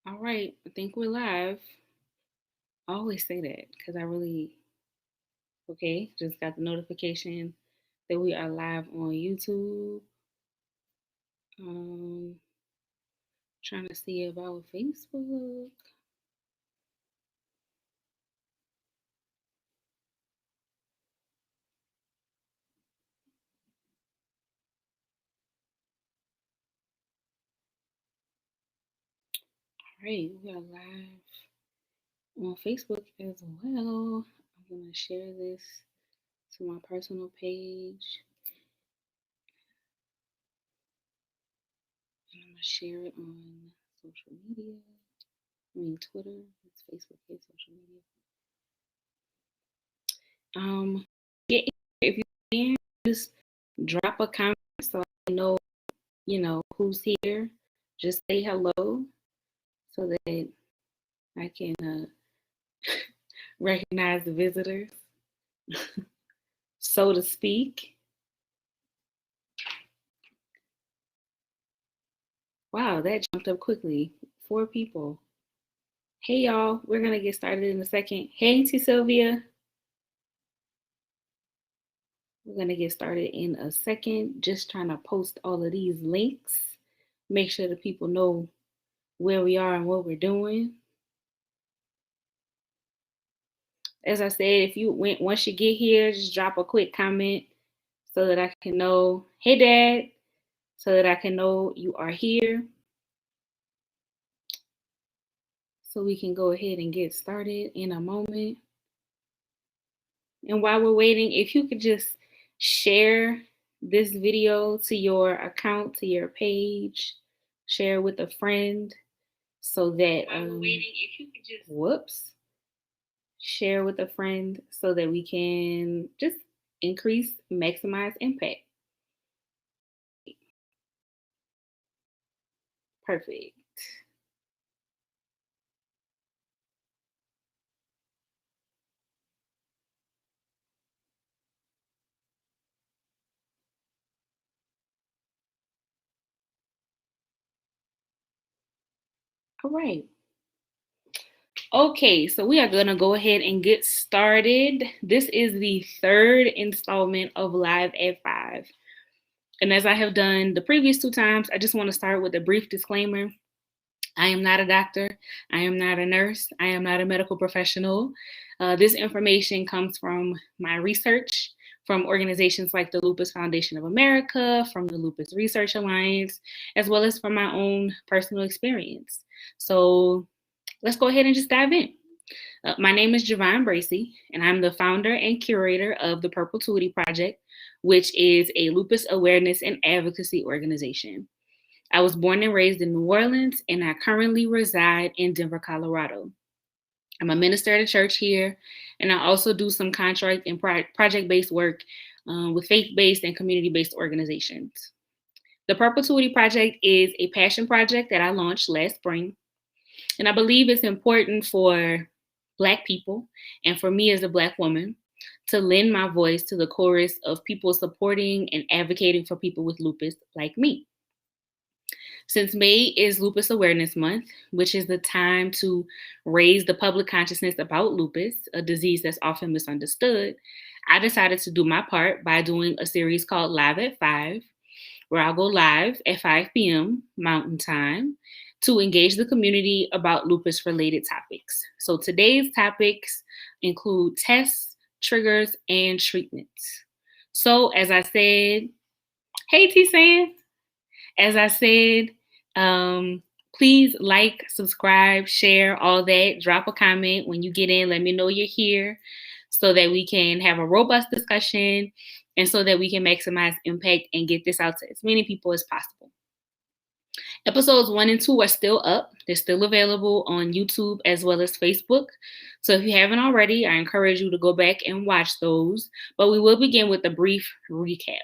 All right, I think we're live. I always say that because okay, just got the notification that we are live on YouTube. Um, Trying to see about Facebook. All right, we are live on Facebook as well. I'm gonna share this to my personal page, and I'm gonna share it on social media. Twitter. It's Facebook and social media. Yeah, if you can, just drop a comment so I know, who's here. Just say hello so that I can recognize the visitors, so to speak. Wow, that jumped up quickly. 4 people. Hey, y'all. We're going to get started in a second. Hey, T. Sylvia. We're going to get started in a second. Just trying to post all of these links. Make sure the people know where we are and what we're doing. As I said, once you get here, just drop a quick comment so that I can know, hey, Dad, so that I can know you are here. So we can go ahead and get started in a moment. And while we're waiting, if you could just share this video to your account, to your page, share with a friend so that share with a friend so that we can just maximize impact. Perfect. All right. Okay, so we are going to go ahead and get started. This is the third installment of Live at 5. And as I have done the previous 2 times, I just want to start with a brief disclaimer. I am not a doctor. I am not a nurse. I am not a medical professional. This information comes from my research from organizations like the Lupus Foundation of America, from the Lupus Research Alliance, as well as from my own personal experience. So let's go ahead and just dive in. My name is Javon Bracey, and I'm the founder and curator of the Purpletuity Project, which is a lupus awareness and advocacy organization. I was born and raised in New Orleans, and I currently reside in Denver, Colorado. I'm a minister at a church here, and I also do some contract and project-based work with faith-based and community-based organizations. The Purpletuity Project is a passion project that I launched last spring, and I believe it's important for Black people and for me as a Black woman to lend my voice to the chorus of people supporting and advocating for people with lupus like me. Since May is Lupus Awareness Month, which is the time to raise the public consciousness about lupus, a disease that's often misunderstood, I decided to do my part by doing a series called Live at 5, where I'll go live at 5 p.m. Mountain Time to engage the community about lupus-related topics. So today's topics include tests, triggers, and treatments. So as I said, hey T-San, as I said, please like, subscribe, share, all that. Drop a comment when you get in. Let me know you're here so that we can have a robust discussion and so that we can maximize impact and get this out to as many people as possible. Episodes 1 and 2 are still up. They're still available on YouTube as well as Facebook. So if you haven't already, I encourage you to go back and watch those. But we will begin with a brief recap.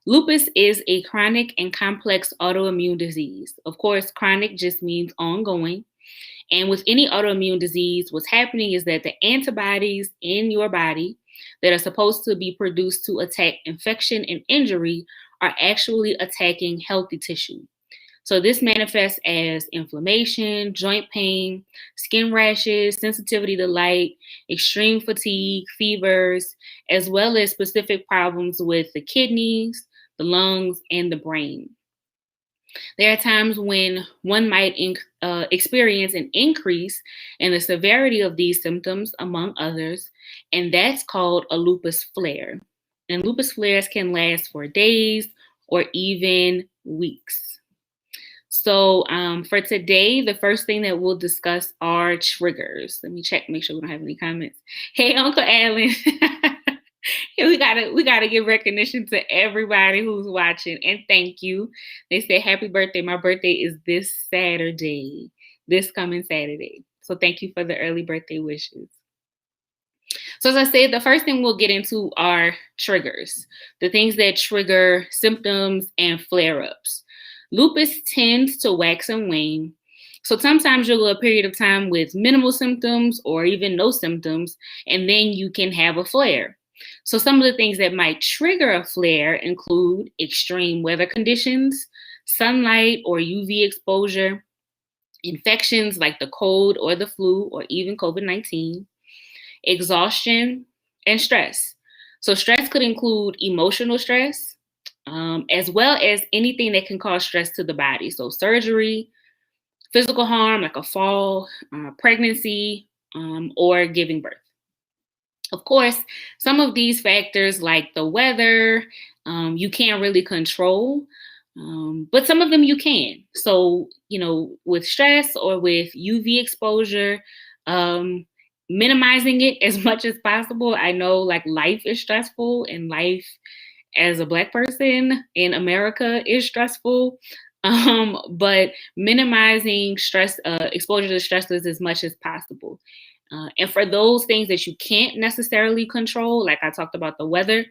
Lupus is a chronic and complex autoimmune disease. Of course, chronic just means ongoing. And with any autoimmune disease, what's happening is that the antibodies in your body that are supposed to be produced to attack infection and injury are actually attacking healthy tissue. So this manifests as inflammation, joint pain, skin rashes, sensitivity to light, extreme fatigue, fevers, as well as specific problems with the kidneys, the lungs, and the brain. There are times when one might experience an increase in the severity of these symptoms, among others, and that's called a lupus flare. And lupus flares can last for days or even weeks. So for today, the first thing that we'll discuss are triggers. Let me check, make sure we don't have any comments. Hey, Uncle Alan. we gotta give recognition to everybody who's watching, and thank you. They say happy birthday. My birthday is this Saturday, this coming Saturday. So thank you for the early birthday wishes. So as I said, the first thing we'll get into are triggers, the things that trigger symptoms and flare-ups. Lupus tends to wax and wane. So sometimes you'll go a period of time with minimal symptoms or even no symptoms, and then you can have a flare. So some of the things that might trigger a flare include extreme weather conditions, sunlight or UV exposure, infections like the cold or the flu or even COVID-19, exhaustion, and stress. So stress could include emotional stress, as well as anything that can cause stress to the body. So surgery, physical harm like a fall, pregnancy, or giving birth. Of course, some of these factors like the weather, you can't really control, but some of them you can. So, with stress or with UV exposure, minimizing it as much as possible. I know like life is stressful, and life as a Black person in America is stressful. But minimizing stress, exposure to stressors as much as possible. And for those things that you can't necessarily control, like I talked about the weather,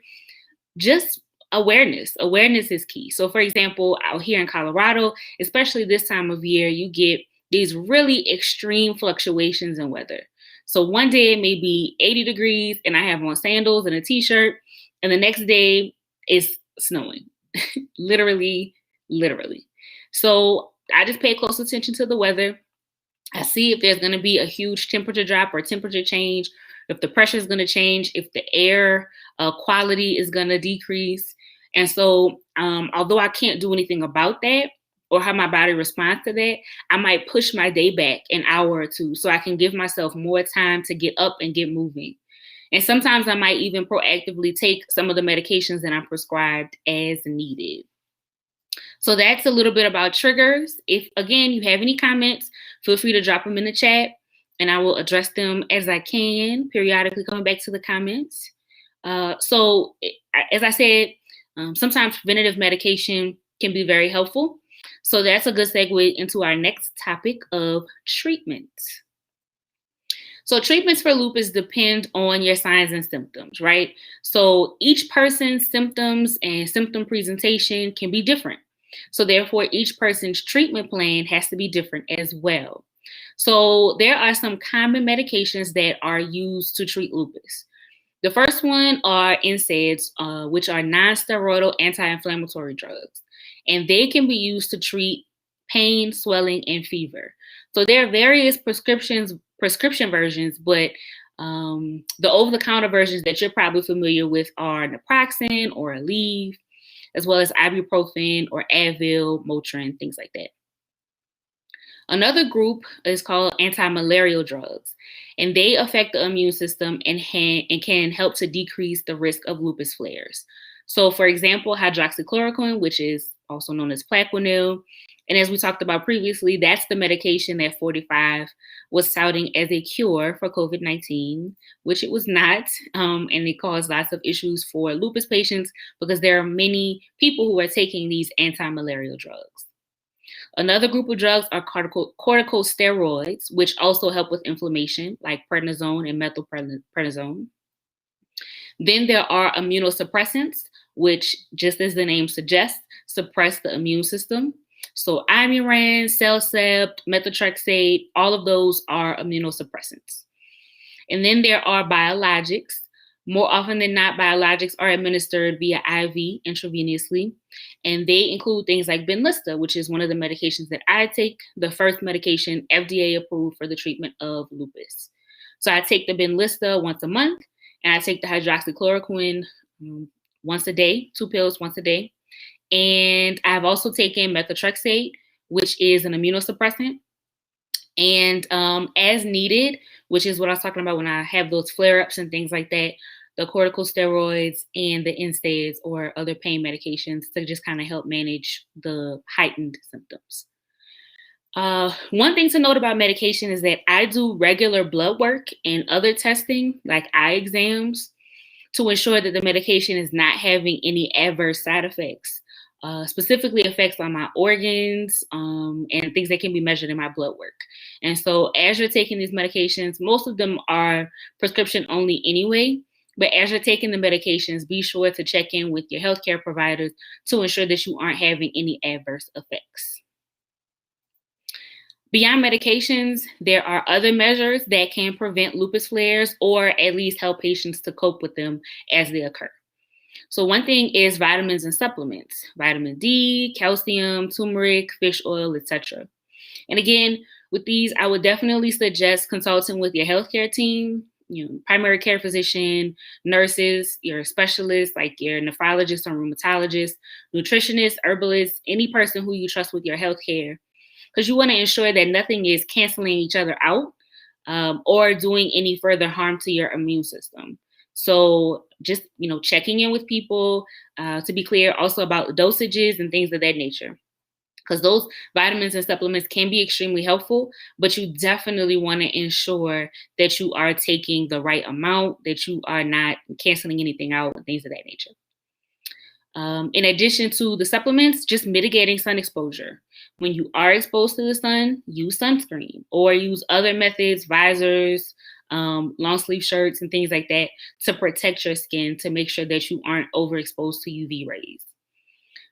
just awareness. Awareness is key. So for example, out here in Colorado, especially this time of year, you get these really extreme fluctuations in weather. So one day it may be 80 degrees and I have on sandals and a t-shirt, and the next day it's snowing. literally. So I just pay close attention to the weather. I see if there's going to be a huge temperature drop or temperature change, if the pressure is going to change, if the air quality is going to decrease. And so although I can't do anything about that or how my body responds to that, I might push my day back an hour or two so I can give myself more time to get up and get moving. And sometimes I might even proactively take some of the medications that I'm prescribed as needed. So that's a little bit about triggers. If, again, you have any comments, feel free to drop them in the chat and I will address them as I can, periodically coming back to the comments. So as I said, sometimes preventative medication can be very helpful. So that's a good segue into our next topic of treatments. So treatments for lupus depend on your signs and symptoms, right? So each person's symptoms and symptom presentation can be different. So therefore, each person's treatment plan has to be different as well. So there are some common medications that are used to treat lupus. The first one are NSAIDs, which are non-steroidal anti-inflammatory drugs. And they can be used to treat pain, swelling, and fever. So there are various prescription versions, but the over-the-counter versions that you're probably familiar with are naproxen or Aleve, as well as ibuprofen or Advil, Motrin, things like that. Another group is called anti-malarial drugs, and they affect the immune system and can help to decrease the risk of lupus flares. So for example, hydroxychloroquine, which is also known as Plaquenil, and as we talked about previously, that's the medication that 45 was touting as a cure for COVID-19, which it was not, and it caused lots of issues for lupus patients because there are many people who are taking these anti-malarial drugs. Another group of drugs are corticosteroids, which also help with inflammation, like prednisone and methylprednisolone. Then there are immunosuppressants, which, just as the name suggests, suppress the immune system. So Imuran, Cellcept, methotrexate, all of those are immunosuppressants. And then there are biologics, More often than not, biologics are administered via IV intravenously, and they include things like Benlysta, which is one of the medications that I take, the first medication FDA approved for the treatment of lupus. So I take the Benlysta once a month, and I take the hydroxychloroquine once a day, 2 pills once a day. And I've also taken methotrexate, which is an immunosuppressant. And as needed, which is what I was talking about when I have those flare-ups and things like that, the corticosteroids and the NSAIDs or other pain medications to just kind of help manage the heightened symptoms. One thing to note about medication is that I do regular blood work and other testing, like eye exams, to ensure that the medication is not having any adverse side effects, specifically effects on my organs and things that can be measured in my blood work. And so as you're taking these medications, most of them are prescription only anyway, but as you're taking the medications, be sure to check in with your healthcare providers to ensure that you aren't having any adverse effects. Beyond medications, there are other measures that can prevent lupus flares or at least help patients to cope with them as they occur. So one thing is vitamins and supplements, vitamin D, calcium, turmeric, fish oil, etc. And again, with these, I would definitely suggest consulting with your healthcare team, primary care physician, nurses, your specialists like your nephrologist or rheumatologist, nutritionist, herbalist, any person who you trust with your healthcare, because you want to ensure that nothing is canceling each other out or doing any further harm to your immune system. So just, checking in with people to be clear also about dosages and things of that nature, because those vitamins and supplements can be extremely helpful, but you definitely want to ensure that you are taking the right amount, that you are not canceling anything out and things of that nature. In addition to the supplements, just mitigating sun exposure. When you are exposed to the sun, use sunscreen or use other methods, visors, long sleeve shirts and things like that to protect your skin to make sure that you aren't overexposed to UV rays.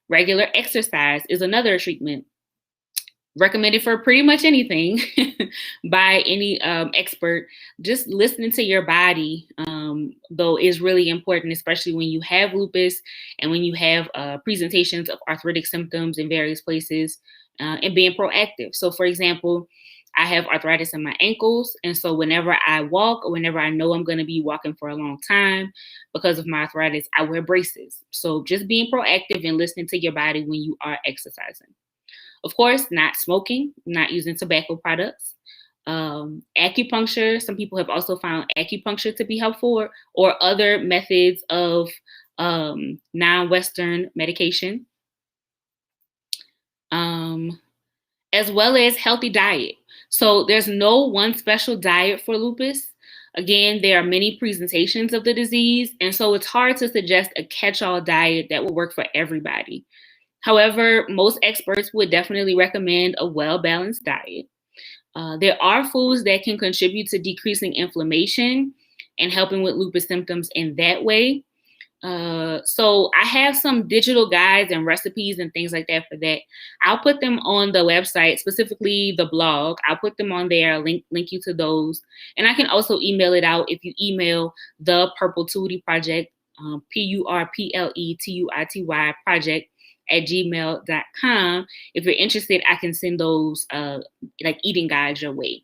Regular exercise is another treatment recommended for pretty much anything by any expert. Just listening to your body, though, is really important, especially when you have lupus and when you have presentations of arthritic symptoms in various places, and being proactive. So, for example, I have arthritis in my ankles, and so whenever I walk or whenever I know I'm going to be walking for a long time because of my arthritis, I wear braces. So just being proactive and listening to your body when you are exercising. Of course, not smoking, not using tobacco products. Acupuncture, some people have also found acupuncture to be helpful, or other methods of non-Western medication, as well as healthy diet. So there's no one special diet for lupus. Again, there are many presentations of the disease, and so it's hard to suggest a catch-all diet that will work for everybody. However, most experts would definitely recommend a well-balanced diet. There are foods that can contribute to decreasing inflammation and helping with lupus symptoms in that way. So I have some digital guides and recipes and things like that for that. I'll put them on the website, specifically the blog. I'll put them on there, link you to those. And I can also email it out if you email the Purpletuity Project, Purpletuity project at gmail.com. If you're interested, I can send those like eating guides your way.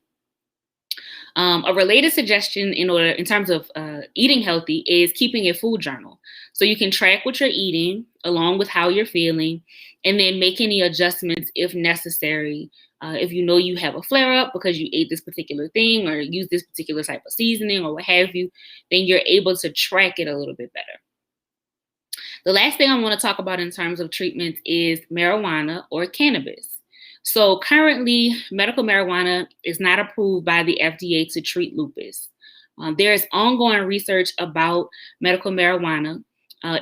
A related suggestion in terms of eating healthy is keeping a food journal. So you can track what you're eating along with how you're feeling, and then make any adjustments if necessary. If you know you have a flare-up because you ate this particular thing or use this particular type of seasoning or what have you, then you're able to track it a little bit better. The last thing I want to talk about in terms of treatments is marijuana or cannabis. So currently, medical marijuana is not approved by the FDA to treat lupus. There is ongoing research about medical marijuana,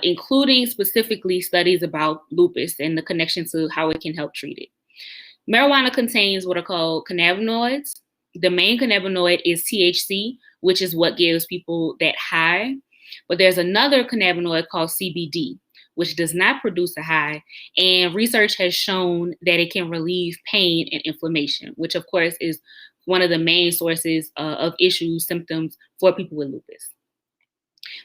including specifically studies about lupus and the connection to how it can help treat it. Marijuana contains what are called cannabinoids. The main cannabinoid is THC, which is what gives people that high. But there's another cannabinoid called CBD, which does not produce a high. And research has shown that it can relieve pain and inflammation, which of course is one of the main sources of issues, symptoms for people with lupus.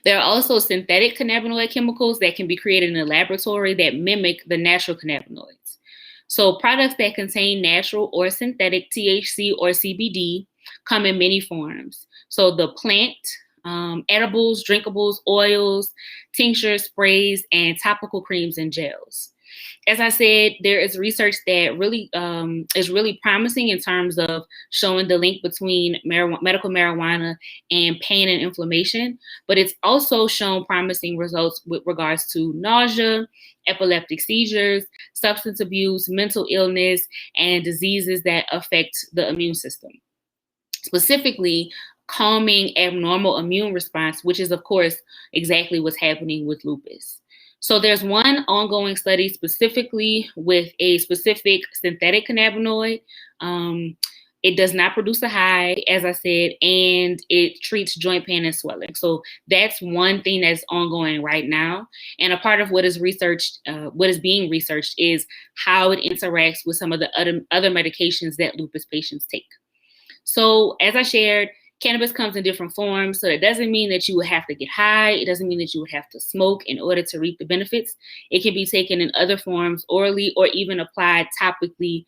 There are also synthetic cannabinoid chemicals that can be created in a laboratory that mimic the natural cannabinoids. So products that contain natural or synthetic THC or CBD come in many forms. So the plant, edibles, drinkables, oils, tinctures, sprays, and topical creams and gels. As I said, there is research that really is really promising in terms of showing the link between medical marijuana and pain and inflammation, but it's also shown promising results with regards to nausea, epileptic seizures, substance abuse, mental illness, and diseases that affect the immune system. Specifically, calming abnormal immune response, which is, of course, exactly what's happening with lupus. So there's one ongoing study specifically with a specific synthetic cannabinoid. It does not produce a high, as I said, and it treats joint pain and swelling. So that's one thing that's ongoing right now. And a part of what is researched, what is being researched, is how it interacts with some of the other medications that lupus patients take. So as I shared, cannabis comes in different forms, so it doesn't mean that you would have to get high. It doesn't mean that you would have to smoke in order to reap the benefits. It can be taken in other forms, orally, or even applied topically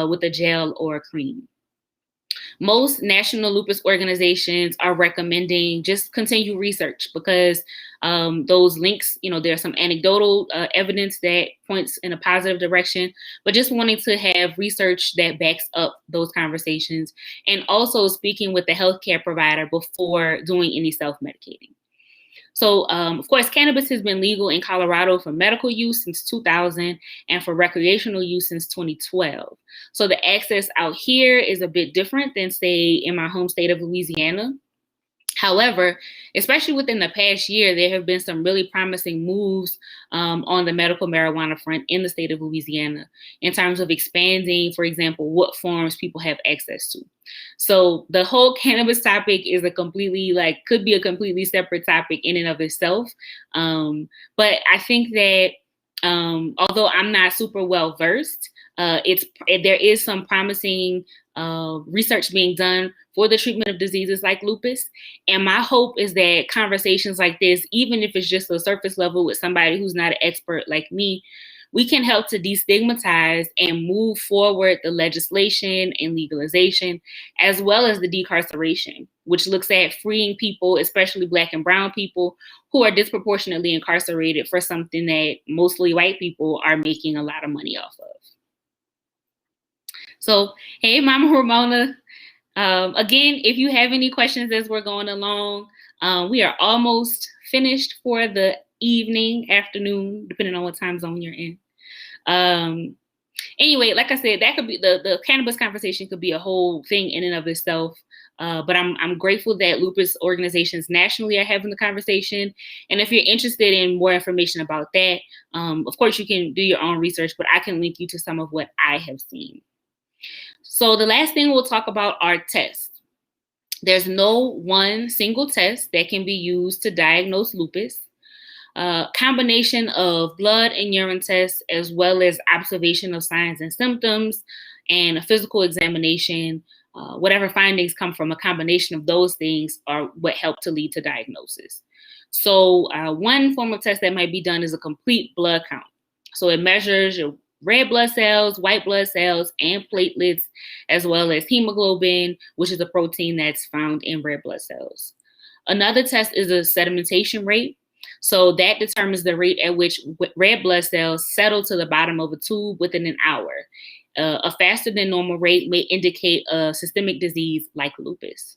with a gel or a cream. Most national lupus organizations are recommending just continue research because those links, there's some anecdotal evidence that points in a positive direction, but just wanting to have research that backs up those conversations, and also speaking with the healthcare provider before doing any self-medicating. So, of course, cannabis has been legal in Colorado for medical use since 2000 and for recreational use since 2012. So the access out here is a bit different than, say, in my home state of Louisiana. However, especially within the past year, there have been some really promising moves on the medical marijuana front in the state of Louisiana in terms of expanding, for example, what forms people have access to. So the whole cannabis topic is could be a completely separate topic in and of itself. But I think that although I'm not super well versed, there is some promising research being done for the treatment of diseases like lupus. And my hope is that conversations like this, even if it's just a surface level with somebody who's not an expert like me, we can help to destigmatize and move forward the legislation and legalization, as well as the decarceration, which looks at freeing people, especially Black and brown people, who are disproportionately incarcerated for something that mostly white people are making a lot of money off of. So, hey, Mama Ramona. Again, if you have any questions as we're going along, we are almost finished for the evening, afternoon, depending on what time zone you're in. Anyway, like I said, that could be the cannabis conversation could be a whole thing in and of itself. But I'm grateful that lupus organizations nationally are having the conversation. And if you're interested in more information about that, of course, you can do your own research, but I can link you to some of what I have seen. So the last thing we'll talk about are tests. There's no one single test that can be used to diagnose lupus. Combination of blood and urine tests, as well as observation of signs and symptoms and a physical examination, whatever findings come from a combination of those things are what help to lead to diagnosis. So one form of test that might be done is a complete blood count. So it measures your red blood cells, white blood cells, and platelets, as well as hemoglobin, which is a protein that's found in red blood cells. Another test is a sedimentation rate. So that determines the rate at which red blood cells settle to the bottom of a tube within an hour. A faster than normal rate may indicate a systemic disease like lupus.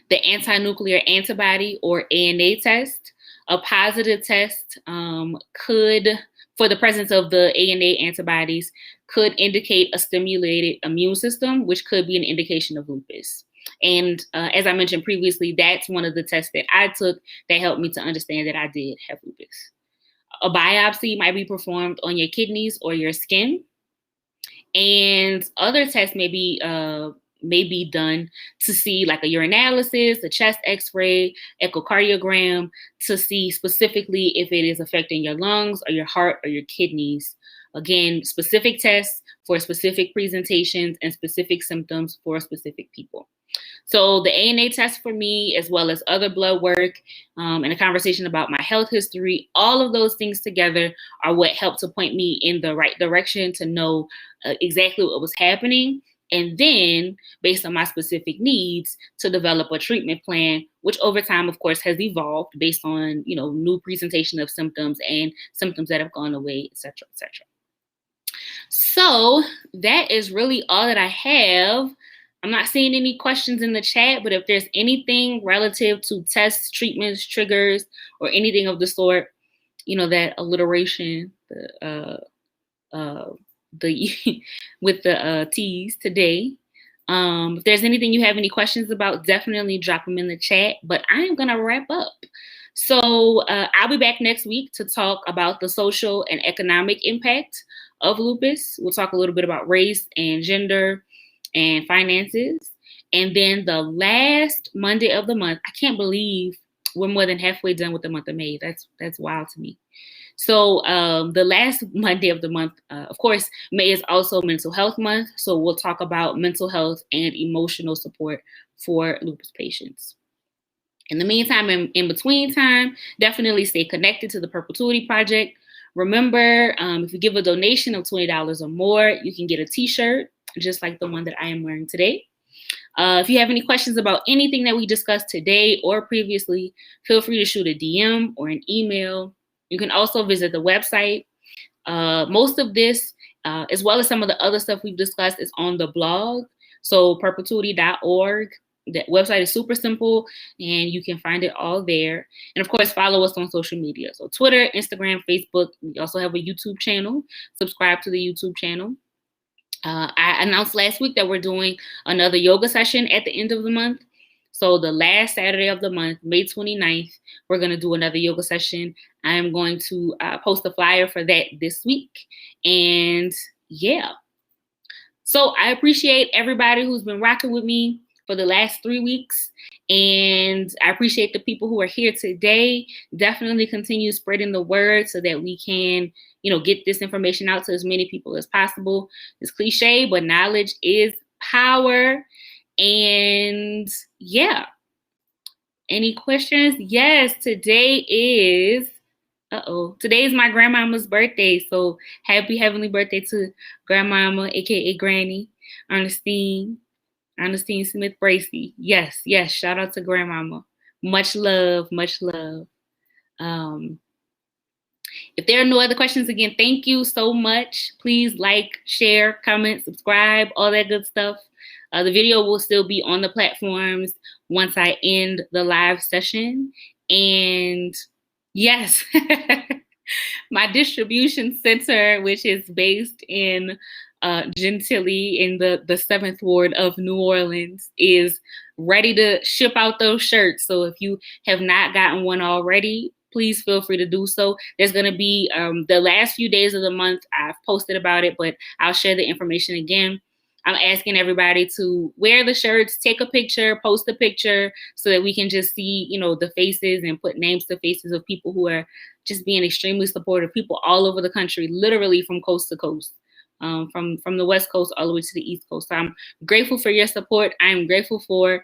The anti-nuclear antibody, or ANA test, a positive test for the presence of the ANA antibodies could indicate a stimulated immune system, which could be an indication of lupus. And as I mentioned previously, that's one of the tests that I took that helped me to understand that I did have lupus. A biopsy might be performed on your kidneys or your skin. And other tests may be done to see, like a urinalysis, a chest x-ray, echocardiogram, to see specifically if it is affecting your lungs or your heart or your kidneys. Again, specific tests for specific presentations and specific symptoms for specific people. So the ANA test for me, as well as other blood work and a conversation about my health history, all of those things together are what helped to point me in the right direction to know exactly what was happening. And then, based on my specific needs, to develop a treatment plan, which over time, of course, has evolved based on, new presentation of symptoms and symptoms that have gone away, et cetera, et cetera. So that is really all that I have. I'm not seeing any questions in the chat, but if there's anything relative to tests, treatments, triggers, or anything of the sort, that alliteration, with the T's today. If there's anything you have any questions about, definitely drop them in the chat, but I am going to wrap up. So I'll be back next week to talk about the social and economic impact of lupus. We'll talk a little bit about race and gender and finances. And then the last Monday of the month, I can't believe we're more than halfway done with the month of May. That's wild to me. So the last Monday of the month, of course, May is also Mental Health Month. So we'll talk about mental health and emotional support for lupus patients. In the meantime, in between time, definitely stay connected to the Purpletuity Project. Remember, if you give a donation of $20 or more, you can get a t-shirt, just like the one that I am wearing today. If you have any questions about anything that we discussed today or previously, feel free to shoot a DM or an email. You can also visit the website. Most of this, as well as some of the other stuff we've discussed, is on the blog. So purpletuity.org. That website is super simple and you can find it all there. And of course, follow us on social media. So Twitter, Instagram, Facebook. We also have a YouTube channel. Subscribe to the YouTube channel. I announced last week that we're doing another yoga session at the end of the month. So the last Saturday of the month, May 29th, we're going to do another yoga session. I am going to post a flyer for that this week. And yeah. So I appreciate everybody who's been rocking with me for the last 3 weeks. And I appreciate the people who are here today. Definitely continue spreading the word so that we can, get this information out to as many people as possible. It's cliche, but knowledge is power. And yeah. Any questions? Yes, today is my grandmama's birthday. So happy heavenly birthday to grandmama, aka Granny, Ernestine Smith Bracey. Yes. Shout out to grandmama. Much love, much love. If there are no other questions, again, thank you so much. Please like, share, comment, subscribe, all that good stuff. The video will still be on the platforms once I end the live session. And yes, my distribution center, which is based in Gentilly in the 7th Ward of New Orleans, is ready to ship out those shirts. So if you have not gotten one already, please feel free to do so. There's going to be the last few days of the month, I've posted about it, but I'll share the information again. I'm asking everybody to wear the shirts, take a picture, post a picture so that we can just see, the faces and put names to faces of people who are just being extremely supportive, people all over the country, literally from coast to coast. From the West Coast all the way to the East Coast. So I'm grateful for your support. I'm grateful for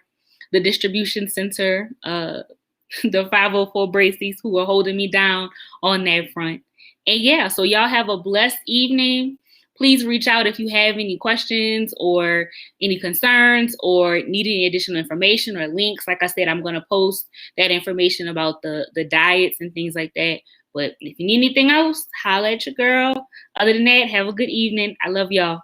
the distribution center, the 504 Bracies, who are holding me down on that front. And yeah, so y'all have a blessed evening. Please reach out if you have any questions or any concerns or need any additional information or links. Like I said, I'm going to post that information about the diets and things like that. But if you need anything else, holla at your girl. Other than that, have a good evening. I love y'all.